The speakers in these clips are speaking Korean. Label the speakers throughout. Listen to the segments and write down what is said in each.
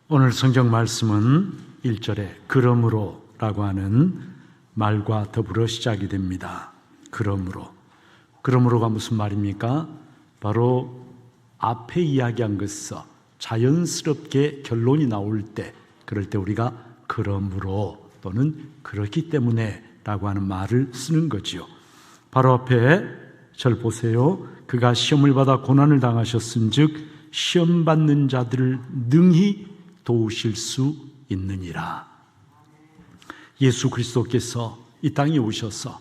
Speaker 1: 오늘 성경 말씀은 1절에 그러므로 라고 하는 말과 더불어 시작이 됩니다. 그러므로가 무슨 말입니까? 바로 앞에 이야기한 것에서 자연스럽게 결론이 나올 때, 그럴 때 우리가 그러므로 또는 그렇기 때문에 라고 하는 말을 쓰는 거지요. 바로 앞에 절 보세요. 그가 시험을 받아 고난을 당하셨은즉 시험 받는 자들을 능히 도우실 수 있느니라. 예수 그리스도께서 이 땅에 오셔서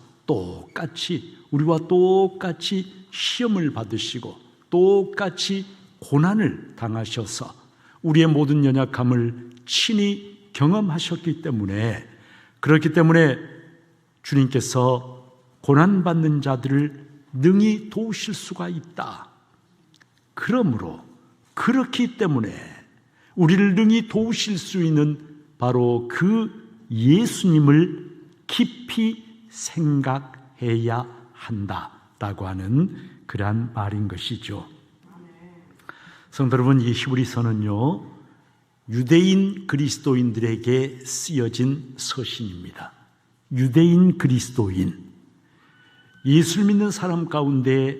Speaker 1: 우리와 똑같이 시험을 받으시고 똑같이 고난을 당하셔서 우리의 모든 연약함을 친히 경험하셨기 때문에, 그렇기 때문에 주님께서 고난받는 자들을 능히 도우실 수가 있다. 그러므로 그렇기 때문에 우리를 능히 도우실 수 있는 바로 그 예수님을 깊이 생각해야 한다라고 하는 그러한 말인 것이죠. 성도 여러분, 이 히브리서는요, 유대인 그리스도인들에게 쓰여진 서신입니다. 유대인 그리스도인, 예수를 믿는 사람 가운데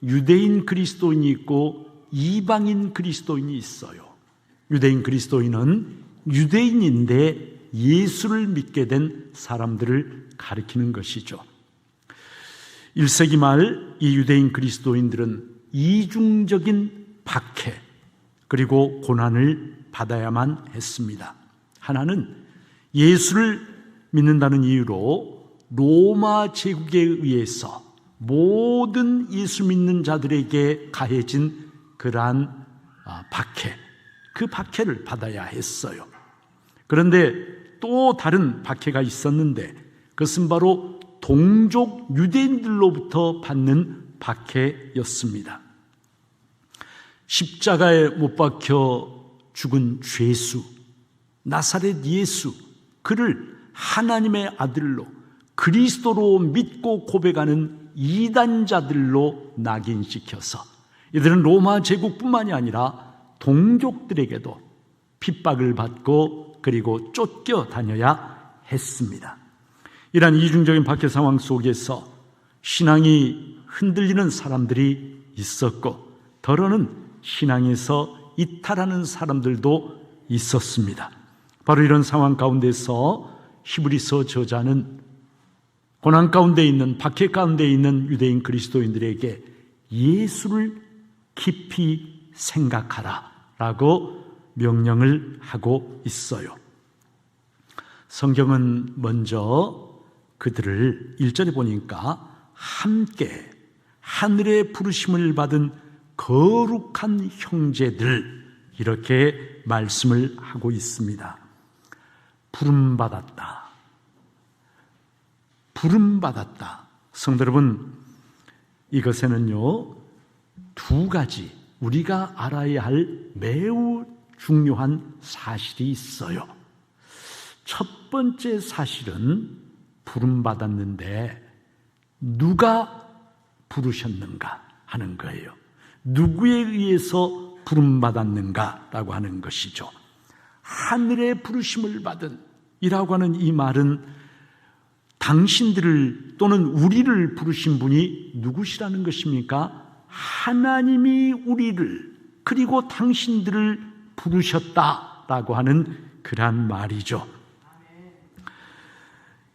Speaker 1: 유대인 그리스도인이 있고 이방인 그리스도인이 있어요. 유대인 그리스도인은 유대인인데 예수를 믿게 된 사람들을 가리키는 것이죠. 1세기 말 이 유대인 그리스도인들은 이중적인 박해 그리고 고난을 받아야만 했습니다. 하나는 예수를 믿는다는 이유로 로마 제국에 의해서 모든 예수 믿는 자들에게 가해진 그러한 박해, 그 박해를 받아야 했어요. 그런데 또 다른 박해가 있었는데 그것은 바로 동족 유대인들로부터 받는 박해였습니다. 십자가에 못 박혀 죽은 죄수 나사렛 예수, 그를 하나님의 아들로 그리스도로 믿고 고백하는 이단자들로 낙인시켜서 이들은 로마 제국뿐만이 아니라 동족들에게도 핍박을 받고 그리고 쫓겨다녀야 했습니다. 이러한 이중적인 박해 상황 속에서 신앙이 흔들리는 사람들이 있었고 더러는 신앙에서 이탈하는 사람들도 있었습니다. 바로 이런 상황 가운데서 히브리서 저자는 고난 가운데 있는, 박해 가운데 있는 유대인 그리스도인들에게 예수를 깊이 생각하라 라고 명령을 하고 있어요. 성경은 먼저 그들을 1절에 보니까 함께 하늘의 부르심을 받은 거룩한 형제들, 이렇게 말씀을 하고 있습니다. 부름받았다. 부름받았다. 성도 여러분, 이것에는요, 두 가지 우리가 알아야 할 매우 중요한 사실이 있어요. 첫 번째 사실은 부름받았는데 누가 부르셨는가 하는 거예요. 누구에 의해서 부름받았는가라고 하는 것이죠. 하늘의 부르심을 받은 이라고 하는 이 말은 당신들을 또는 우리를 부르신 분이 누구시라는 것입니까? 하나님이 우리를 그리고 당신들을 부르셨다라고 하는 그러한 말이죠.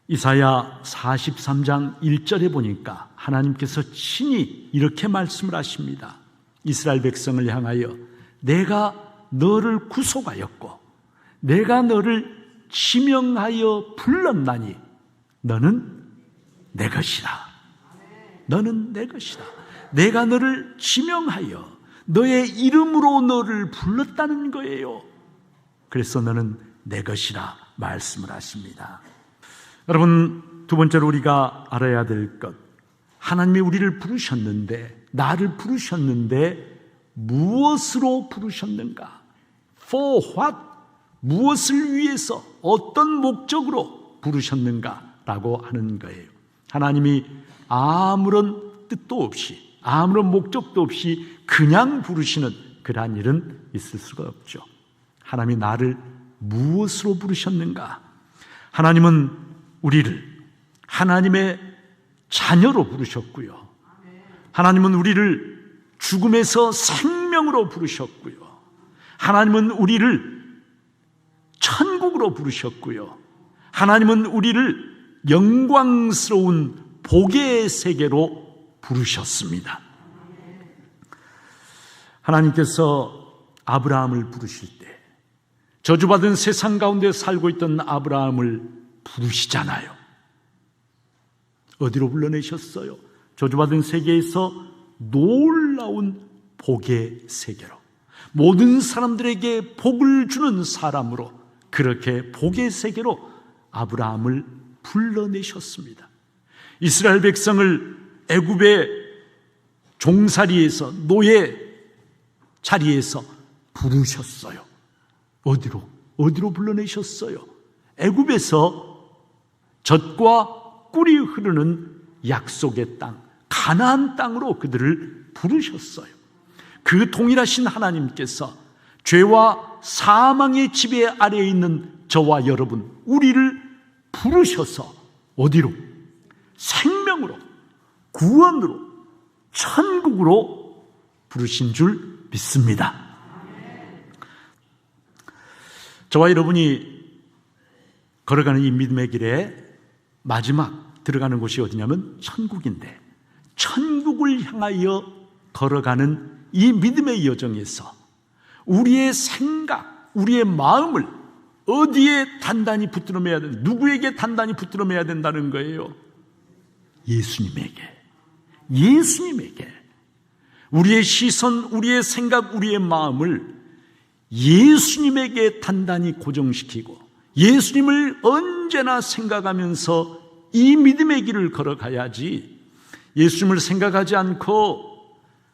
Speaker 1: 이사야 43장 1절에 보니까 하나님께서 친히 이렇게 말씀을 하십니다. 이스라엘 백성을 향하여 내가 너를 구속하였고 내가 너를 지명하여 불렀나니 너는 내 것이다. 너는 내 것이다. 내가 너를 지명하여 너의 이름으로 너를 불렀다는 거예요. 그래서 너는 내 것이라 말씀을 하십니다. 여러분, 두 번째로 우리가 알아야 될 것, 하나님이 우리를 부르셨는데, 나를 부르셨는데 무엇으로 부르셨는가? For what? 무엇을 위해서, 어떤 목적으로 부르셨는가라고 하는 거예요. 하나님이 아무런 뜻도 없이, 아무런 목적도 없이 그냥 부르시는 그러한 일은 있을 수가 없죠. 하나님이 나를 무엇으로 부르셨는가? 하나님은 우리를 하나님의 자녀로 부르셨고요. 하나님은 우리를 죽음에서 생명으로 부르셨고요. 하나님은 우리를 천국으로 부르셨고요. 하나님은 우리를 영광스러운 복의 세계로 부르셨습니다. 하나님께서 아브라함을 부르실 때 저주받은 세상 가운데 살고 있던 아브라함을 부르시잖아요. 어디로 불러내셨어요? 저주받은 세계에서 놀라운 복의 세계로, 모든 사람들에게 복을 주는 사람으로, 그렇게 복의 세계로 아브라함을 불러내셨습니다. 이스라엘 백성을 애굽의 종살이에서, 노예 자리에서 부르셨어요. 어디로 불러내셨어요? 애굽에서 젖과 꿀이 흐르는 약속의 땅, 가나안 땅으로 그들을 부르셨어요. 그 동일하신 하나님께서 죄와 사망의 지배 아래에 있는 저와 여러분, 우리를 부르셔서 어디로? 생명으로, 구원으로, 천국으로 부르신 줄 믿습니다. 저와 여러분이 걸어가는 이 믿음의 길에 마지막 들어가는 곳이 어디냐면 천국인데, 천국을 향하여 걸어가는 이 믿음의 여정에서 우리의 생각, 우리의 마음을 어디에 단단히 붙들어 매야 된다? 누구에게 단단히 붙들어 매야 된다는 거예요? 예수님에게. 우리의 시선, 우리의 생각, 우리의 마음을 예수님에게 단단히 고정시키고 예수님을 언제나 생각하면서 이 믿음의 길을 걸어가야지, 예수님을 생각하지 않고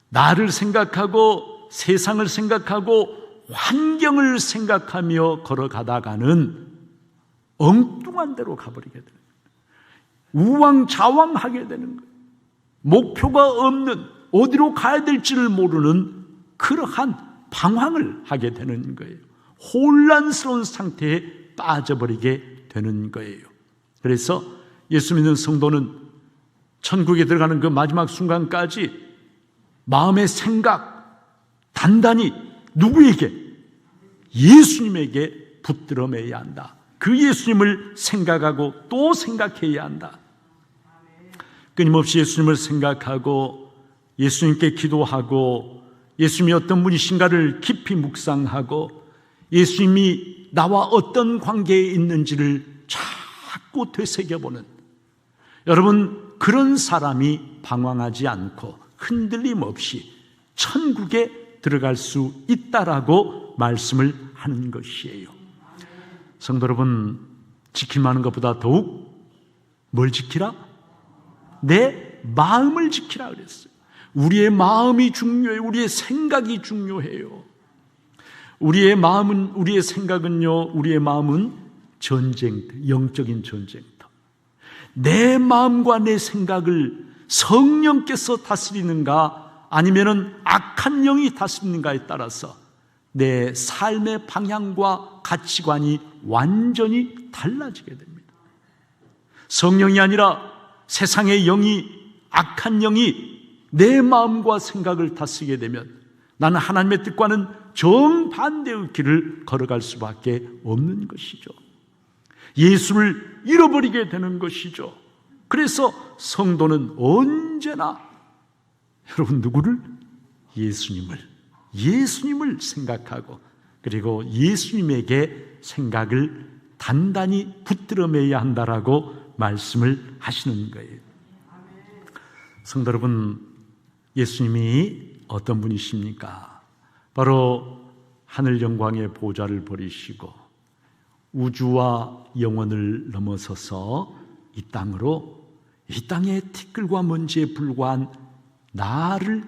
Speaker 1: 나를 생각하고 세상을 생각하고 환경을 생각하며 걸어가다가는 엉뚱한 데로 가버리게 되는 거예요. 우왕좌왕하게 되는 거예요. 목표가 없는, 어디로 가야 될지를 모르는 그러한 방황을 하게 되는 거예요. 혼란스러운 상태에 빠져버리게 되는 거예요. 그래서 예수 믿는 성도는 천국에 들어가는 그 마지막 순간까지 마음의 생각 단단히 누구에게? 예수님에게 붙들어 매야 한다. 그 예수님을 생각하고 또 생각해야 한다. 끊임없이 예수님을 생각하고 예수님께 기도하고 예수님이 어떤 분이신가를 깊이 묵상하고 예수님이 나와 어떤 관계에 있는지를 자꾸 되새겨보는, 여러분, 그런 사람이 방황하지 않고 흔들림 없이 천국에 들어갈 수 있다라고 말씀을 하는 것이에요. 성도 여러분, 지킬 만한 것보다 더욱 뭘 지키라? 내 마음을 지키라 그랬어요. 우리의 마음이 중요해요. 우리의 생각이 중요해요. 우리의 마음은, 우리의 생각은요, 우리의 마음은 전쟁터, 영적인 전쟁터. 내 마음과 내 생각을 성령께서 다스리는가 아니면은 악한 영이 다스리는가에 따라서 내 삶의 방향과 가치관이 완전히 달라지게 됩니다. 성령이 아니라 세상의 영이, 악한 영이 내 마음과 생각을 다스리게 되면 나는 하나님의 뜻과는 정반대의 길을 걸어갈 수밖에 없는 것이죠. 예수를 잃어버리게 되는 것이죠. 그래서 성도는 언제나 여러분 누구를? 예수님을 생각하고 그리고 예수님에게 생각을 단단히 붙들어 매야 한다라고 말씀을 하시는 거예요. 성도 여러분, 예수님이 어떤 분이십니까? 바로 하늘 영광의 보좌를 버리시고 우주와 영원을 넘어서서 이 땅으로, 이 땅의 티끌과 먼지에 불과한 나를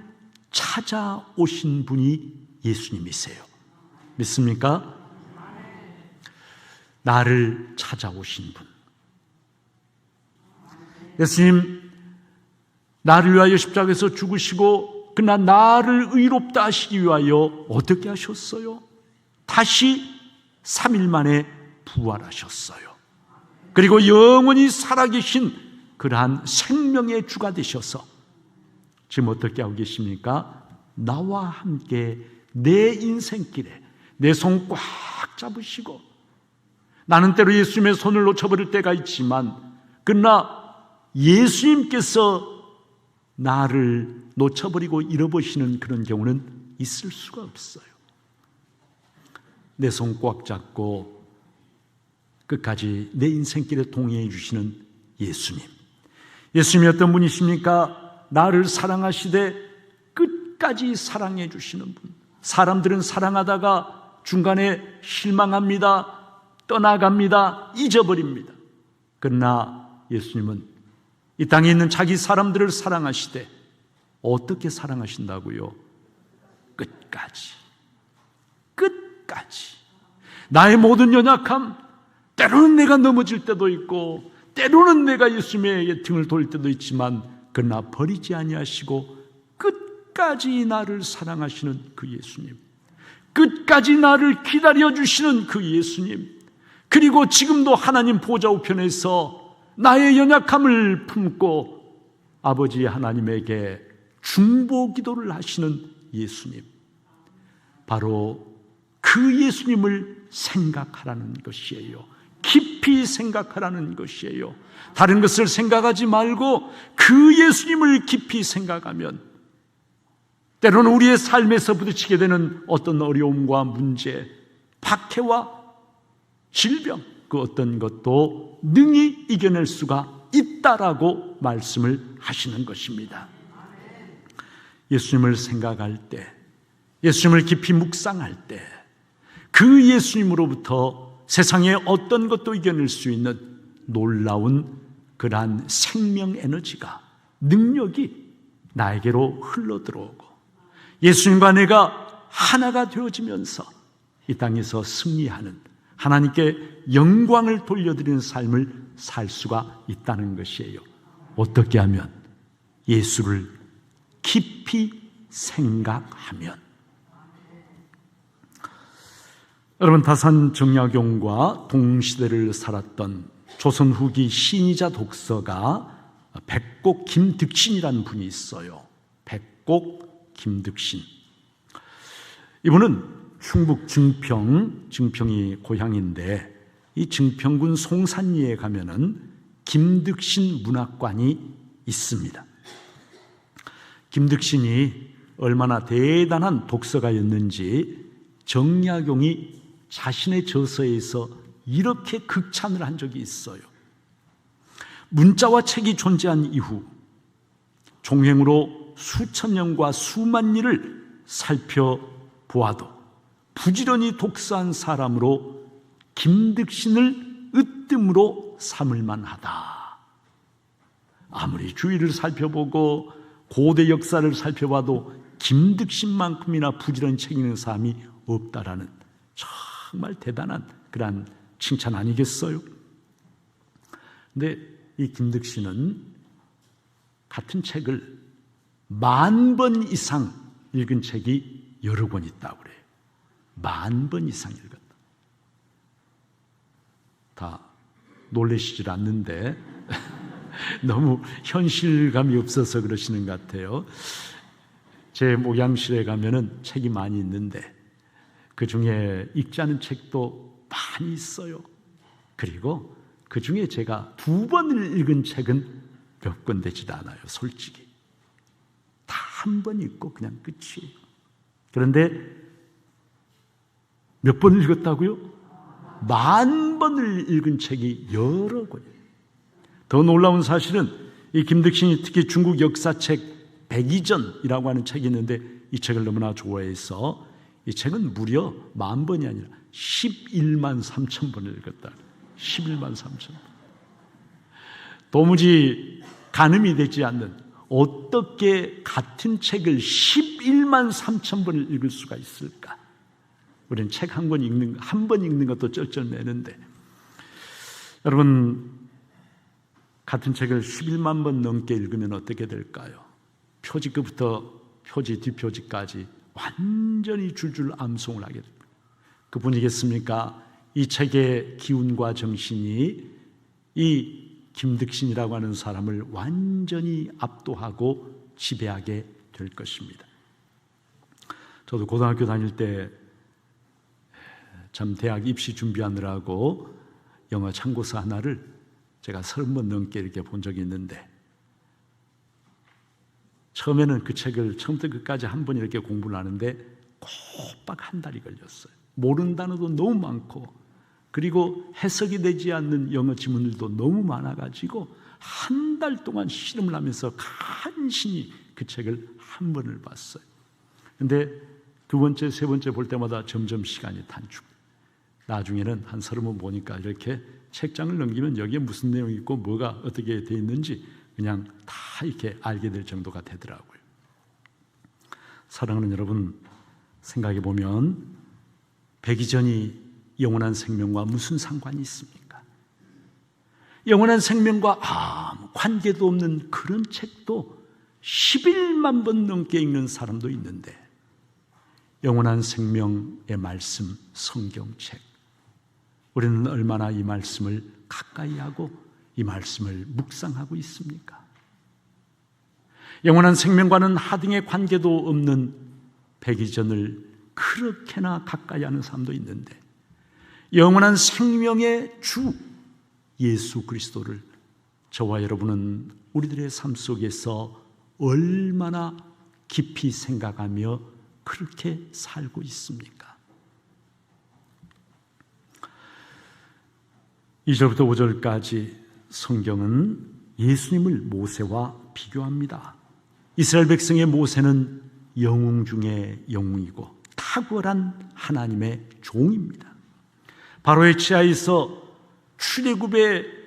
Speaker 1: 찾아오신 분이 예수님이세요. 믿습니까? 나를 찾아오신 분. 예수님, 나를 위하여 십자가에서 죽으시고 그러나 나를 의롭다 하시기 위하여 어떻게 하셨어요? 다시 3일 만에 부활하셨어요. 그리고 영원히 살아계신 그러한 생명의 주가 되셔서 지금 어떻게 하고 계십니까? 나와 함께 내 인생길에 내 손 꽉 잡으시고, 나는 때로 예수님의 손을 놓쳐버릴 때가 있지만 그러나 예수님께서 나를 놓쳐버리고 잃어버리시는 그런 경우는 있을 수가 없어요. 내 손 꽉 잡고 끝까지 내 인생길에 동행해 주시는 예수님. 예수님이 어떤 분이십니까? 나를 사랑하시되 끝까지 사랑해 주시는 분. 사람들은 사랑하다가 중간에 실망합니다, 떠나갑니다, 잊어버립니다. 그러나 예수님은 이 땅에 있는 자기 사람들을 사랑하시되 어떻게 사랑하신다고요? 끝까지. 끝까지. 나의 모든 연약함, 때로는 내가 넘어질 때도 있고 때로는 내가 예수님의 등을 돌릴 때도 있지만 그러나 버리지 아니하시고 끝까지 나를 사랑하시는 그 예수님, 끝까지 나를 기다려주시는 그 예수님, 그리고 지금도 하나님 보좌 우편에서 나의 연약함을 품고 아버지 하나님에게 중보 기도를 하시는 예수님, 바로 그 예수님을 생각하라는 것이에요. 깊이 생각하라는 것이에요. 다른 것을 생각하지 말고 그 예수님을 깊이 생각하면 때로는 우리의 삶에서 부딪히게 되는 어떤 어려움과 문제, 박해와 질병, 그 어떤 것도 능히 이겨낼 수가 있다라고 말씀을 하시는 것입니다. 예수님을 생각할 때, 예수님을 깊이 묵상할 때 그 예수님으로부터 세상의 어떤 것도 이겨낼 수 있는 놀라운 그러한 생명 에너지가, 능력이 나에게로 흘러들어오고 예수님과 내가 하나가 되어지면서 이 땅에서 승리하는, 하나님께 영광을 돌려드리는 삶을 살 수가 있다는 것이에요. 어떻게 하면? 예수를 깊이 생각하면. 여러분, 다산 정약용과 동시대를 살았던 조선 후기 신의자 독서가 백곡 김득신이라는 분이 있어요. 백곡 김득신. 이분은 충북 증평이 고향인데 이 증평군 송산리에 가면은 김득신 문학관이 있습니다. 김득신이 얼마나 대단한 독서가였는지 정약용이 자신의 저서에서 이렇게 극찬을 한 적이 있어요. 문자와 책이 존재한 이후 종횡으로 수천 년과 수만 일을 살펴보아도 부지런히 독서한 사람으로 김득신을 으뜸으로 삼을 만하다. 아무리 주위를 살펴보고 고대 역사를 살펴봐도 김득신만큼이나 부지런히 책 읽는 사람이 없다라는 정말 대단한 그런 칭찬 아니겠어요? 근데 이 김득신은 같은 책을 10,000번 이상 읽은 책이 여러 권 있다고 그래요. 10,000번 이상 읽었다. 다 놀라시질 않는데 너무 현실감이 없어서 그러시는 것 같아요. 제 목양실에 가면은 책이 많이 있는데 그 중에 읽지 않은 책도 많이 있어요. 그리고 그 중에 제가 2번을 읽은 책은 몇 권 되지도 않아요. 솔직히 다 한 번 읽고 그냥 끝이에요. 그런데 몇 번을 읽었다고요? 10,000번을 읽은 책이 여러 권이에요. 더 놀라운 사실은 이 김득신이 특히 중국 역사책 백이전이라고 하는 책이 있는데 이 책을 너무나 좋아해서 이 책은 무려 10,000번이 아니라 11만 3천 번을 읽었다. 11만 3천 번. 도무지 가늠이 되지 않는, 어떻게 같은 책을 11만 3천 번을 읽을 수가 있을까? 우리는 책 한 번 읽는 것도 쩔쩔매는데, 여러분 같은 책을 11만 번 넘게 읽으면 어떻게 될까요? 표지 끝부터 표지 뒷표지까지 완전히 줄줄 암송을 하게 됩니다. 그분이겠습니까? 이 책의 기운과 정신이 이 김득신이라고 하는 사람을 완전히 압도하고 지배하게 될 것입니다. 저도 고등학교 다닐 때 참 대학 입시 준비하느라고 영어 참고서 하나를 제가 30번 넘게 이렇게 본 적이 있는데, 처음에는 그 책을 처음부터 끝까지 한 번 이렇게 공부를 하는데 꼬박 한 달이 걸렸어요. 모르는 단어도 너무 많고, 그리고 해석이 되지 않는 영어 지문들도 너무 많아가지고 한 달 동안 씨름을 하면서 간신히 그 책을 한 번을 봤어요. 근데 두 번째, 세 번째 볼 때마다 점점 시간이 단축. 나중에는 한 30번 보니까 이렇게 책장을 넘기면 여기에 무슨 내용이 있고 뭐가 어떻게 돼 있는지 그냥 다 이렇게 알게 될 정도가 되더라고요. 사랑하는 여러분, 생각해 보면 백이전이 영원한 생명과 무슨 상관이 있습니까? 영원한 생명과 아무 관계도 없는 그런 책도 11만 번 넘게 읽는 사람도 있는데, 영원한 생명의 말씀, 성경책, 우리는 얼마나 이 말씀을 가까이 하고 이 말씀을 묵상하고 있습니까? 영원한 생명과는 하등의 관계도 없는 백이전을 그렇게나 가까이 하는 사람도 있는데, 영원한 생명의 주 예수 그리스도를 저와 여러분은 우리들의 삶 속에서 얼마나 깊이 생각하며 그렇게 살고 있습니까? 2절부터 5절까지 성경은 예수님을 모세와 비교합니다. 이스라엘 백성의 모세는 영웅 중에 영웅이고 탁월한 하나님의 종입니다. 바로의 치하에서 출애굽의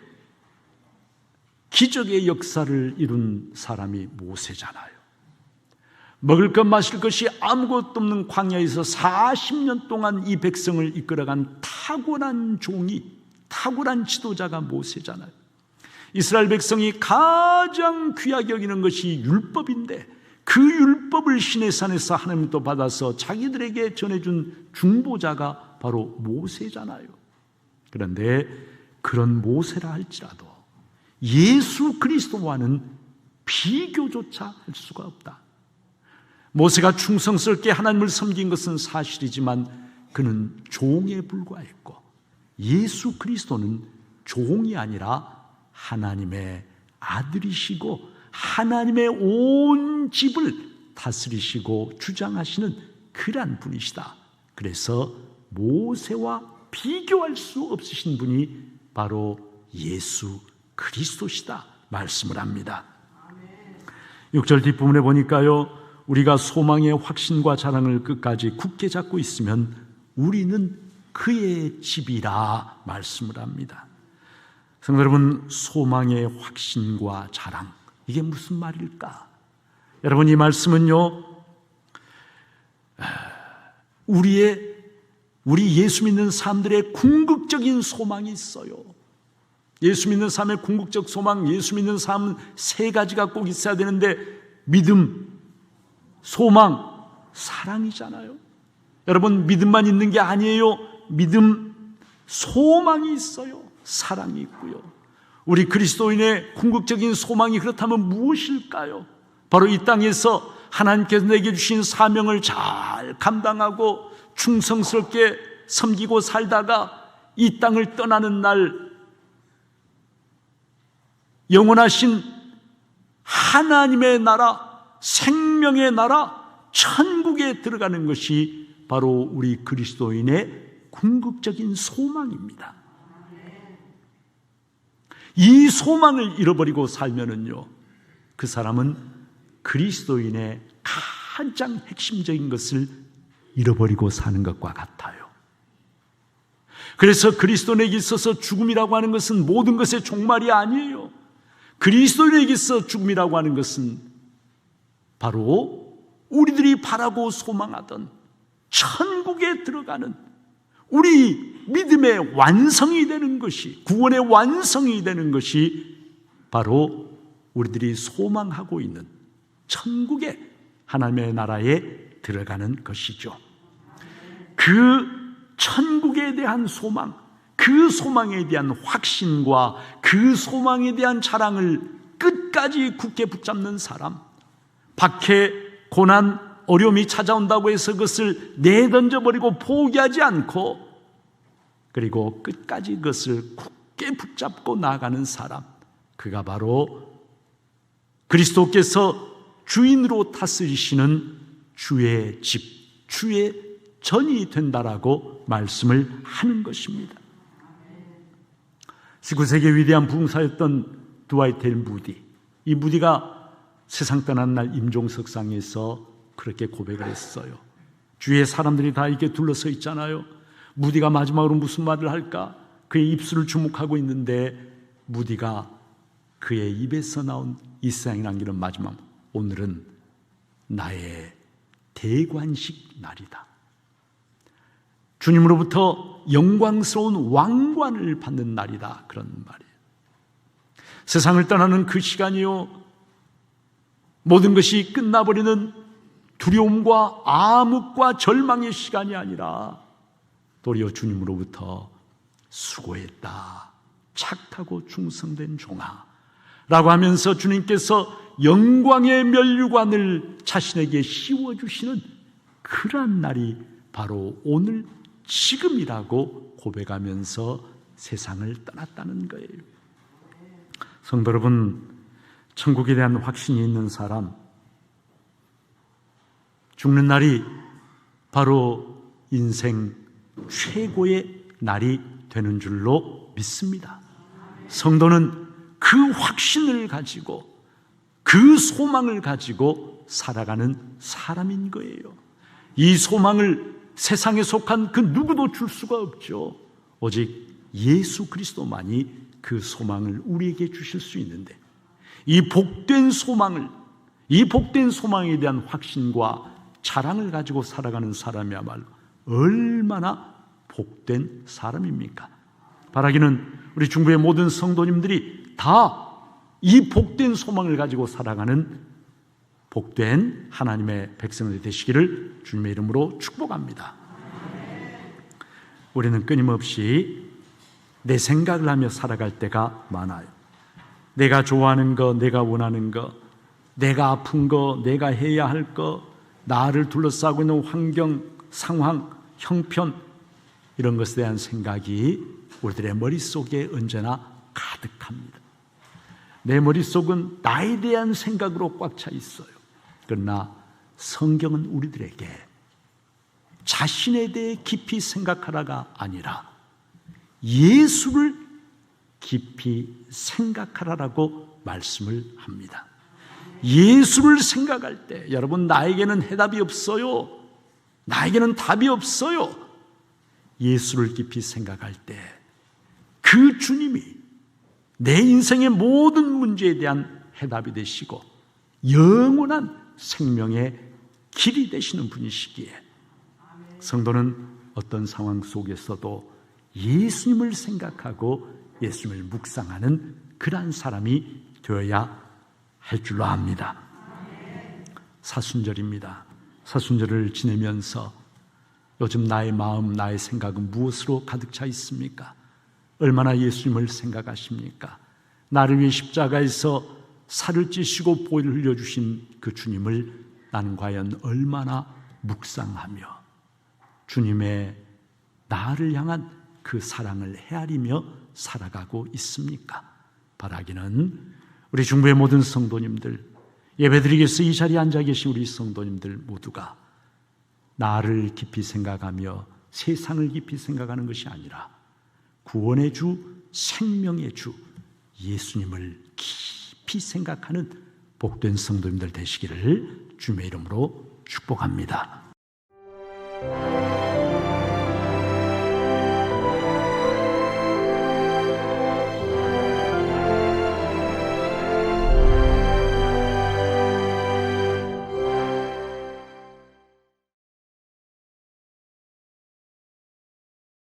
Speaker 1: 기적의 역사를 이룬 사람이 모세잖아요. 먹을 것 마실 것이 아무것도 없는 광야에서 40년 동안 이 백성을 이끌어간 탁월한 종이, 탁월한 지도자가 모세잖아요. 이스라엘 백성이 가장 귀하게 여기는 것이 율법인데, 그 율법을 시내산에서 하나님도 받아서 자기들에게 전해준 중보자가 바로 모세잖아요. 그런데 그런 모세라 할지라도 예수 그리스도와는 비교조차 할 수가 없다. 모세가 충성스럽게 하나님을 섬긴 것은 사실이지만 그는 종에 불과했고, 예수 그리스도는 종이 아니라 하나님의 아들이시고 하나님의 온 집을 다스리시고 주장하시는 그러한 분이시다. 그래서 모세와 비교할 수 없으신 분이 바로 예수 그리스도시다 말씀을 합니다. 6절 뒷부분에 보니까요, 우리가 소망의 확신과 자랑을 끝까지 굳게 잡고 있으면 우리는 그의 집이라 말씀을 합니다. 성도 여러분, 소망의 확신과 자랑, 이게 무슨 말일까? 여러분, 이 말씀은요, 우리 예수 믿는 사람들의 궁극적인 소망이 있어요. 예수 믿는 사람의 궁극적 소망, 예수 믿는 사람은 세 가지가 꼭 있어야 되는데, 믿음, 소망, 사랑이잖아요. 여러분, 믿음만 있는 게 아니에요. 믿음, 소망이 있어요. 사랑이 있고요. 우리 그리스도인의 궁극적인 소망이 그렇다면 무엇일까요? 바로 이 땅에서 하나님께서 내게 주신 사명을 잘 감당하고 충성스럽게 섬기고 살다가 이 땅을 떠나는 날 영원하신 하나님의 나라, 생명의 나라, 천국에 들어가는 것이 바로 우리 그리스도인의 궁극적인 소망입니다. 이 소망을 잃어버리고 살면은요, 그 사람은 그리스도인의 가장 핵심적인 것을 잃어버리고 사는 것과 같아요. 그래서 그리스도인에게 있어서 죽음이라고 하는 것은 모든 것의 종말이 아니에요. 그리스도인에게 있어 죽음이라고 하는 것은 바로 우리들이 바라고 소망하던 천국에 들어가는 우리 믿음의 완성이 되는 것이, 구원의 완성이 되는 것이 바로 우리들이 소망하고 있는 천국의 하나님의 나라에 들어가는 것이죠. 그 천국에 대한 소망, 그 소망에 대한 확신과 그 소망에 대한 자랑을 끝까지 굳게 붙잡는 사람, 박해, 고난, 어려움이 찾아온다고 해서 그것을 내던져버리고 포기하지 않고, 그리고 끝까지 그것을 굳게 붙잡고 나아가는 사람, 그가 바로 그리스도께서 주인으로 다스리시는 주의 집, 주의 전이 된다라고 말씀을 하는 것입니다. 19세기의 위대한 부흥사였던 드와이트 무디, 이 무디가 세상 떠난 날 임종석상에서 그렇게 고백을 했어요. 주위에 사람들이 다 이렇게 둘러서 있잖아요. 무디가 마지막으로 무슨 말을 할까? 그의 입술을 주목하고 있는데 무디가 그의 입에서 나온 이 세상에 남기는 마지막, 오늘은 나의 대관식 날이다. 주님으로부터 영광스러운 왕관을 받는 날이다. 그런 말이에요. 세상을 떠나는 그 시간이요, 모든 것이 끝나버리는 두려움과 암흑과 절망의 시간이 아니라 도리어 주님으로부터 수고했다, 착하고 충성된 종아 라고 하면서 주님께서 영광의 면류관을 자신에게 씌워주시는 그러한 날이 바로 오늘 지금이라고 고백하면서 세상을 떠났다는 거예요. 성도 여러분, 천국에 대한 확신이 있는 사람, 죽는 날이 바로 인생 최고의 날이 되는 줄로 믿습니다. 성도는 그 확신을 가지고, 그 소망을 가지고 살아가는 사람인 거예요. 이 소망을 세상에 속한 그 누구도 줄 수가 없죠. 오직 예수 그리스도만이 그 소망을 우리에게 주실 수 있는데, 이 복된 소망을, 이 복된 소망에 대한 확신과 자랑을 가지고 살아가는 사람이야말로 얼마나 복된 사람입니까? 바라기는 우리 중부의 모든 성도님들이 다 이 복된 소망을 가지고 살아가는 복된 하나님의 백성들이 되시기를 주님의 이름으로 축복합니다. 우리는 끊임없이 내 생각을 하며 살아갈 때가 많아요. 내가 좋아하는 거, 내가 원하는 거, 내가 아픈 거, 내가 해야 할 거, 나를 둘러싸고 있는 환경, 상황, 형편, 이런 것에 대한 생각이 우리들의 머릿속에 언제나 가득합니다. 내 머릿속은 나에 대한 생각으로 꽉 차 있어요. 그러나 성경은 우리들에게 자신에 대해 깊이 생각하라가 아니라 예수를 깊이 생각하라라고 말씀을 합니다. 예수를 생각할 때, 여러분, 나에게는 해답이 없어요. 나에게는 답이 없어요. 예수를 깊이 생각할 때 그 주님이 내 인생의 모든 문제에 대한 해답이 되시고 영원한 생명의 길이 되시는 분이시기에 성도는 어떤 상황 속에서도 예수님을 생각하고 예수님을 묵상하는 그러한 사람이 되어야 할 줄로 압니다. 사순절입니다. 사순절을 지내면서 요즘 나의 마음, 나의 생각은 무엇으로 가득 차 있습니까? 얼마나 예수님을 생각하십니까? 나를 위해 십자가에서 살을 찌시고 보혈을 흘려주신 그 주님을 나는 과연 얼마나 묵상하며 주님의 나를 향한 그 사랑을 헤아리며 살아가고 있습니까? 바라기는 우리 중부의 모든 성도님들, 예배드리기 위해서 이 자리에 앉아 계신 우리 성도님들 모두가 나를 깊이 생각하며 세상을 깊이 생각하는 것이 아니라 구원의 주, 생명의 주 예수님을 깊이 생각하는 복된 성도님들 되시기를 주님의 이름으로 축복합니다.